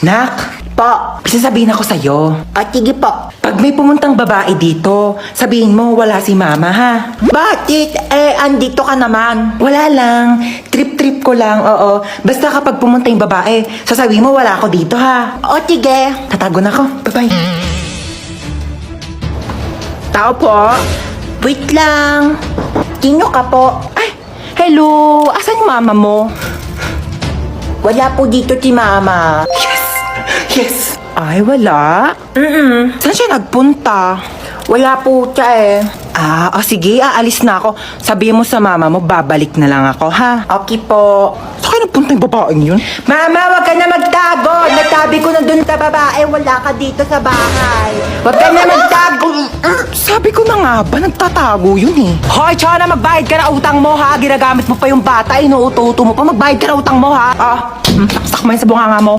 Nak, Po. sasabihin ako sa'yo. Sige po. Pag may pumuntang babae dito, sabihin mo wala si mama ha. Bakit? Andito ka naman. Wala lang, trip-trip ko lang, oo. Basta kapag pumunta yung babae, sasabihin mo wala ako dito ha. Sige. Tatago na ako, bye-bye. Tao po. Wait lang. Sino ka po? Ay, hello, asan yung mama mo? Wala po dito si Mama. Yes! Ay, wala? Saan siya nagpunta? Wala po siya Sige, aalis na ako. Sabihin mo sa mama mo, babalik na lang ako, ha? Okay po. Saan kayo nagpunta yung babaeng yun? Mama, wag ka na magtago. Nagtabi ko na dun sa babae. Wala ka dito sa bahay. Wag ka na magtago. Sabi ko na nga ba, nagtatago yun eh. Hoy, Chona, magbayad ka na utang mo, ha? Ginagamit mo pa yung bata, inuuto-uto mo pa. Magbayad ka na utang mo, ha? Saksak mo yun sa bunganga mo.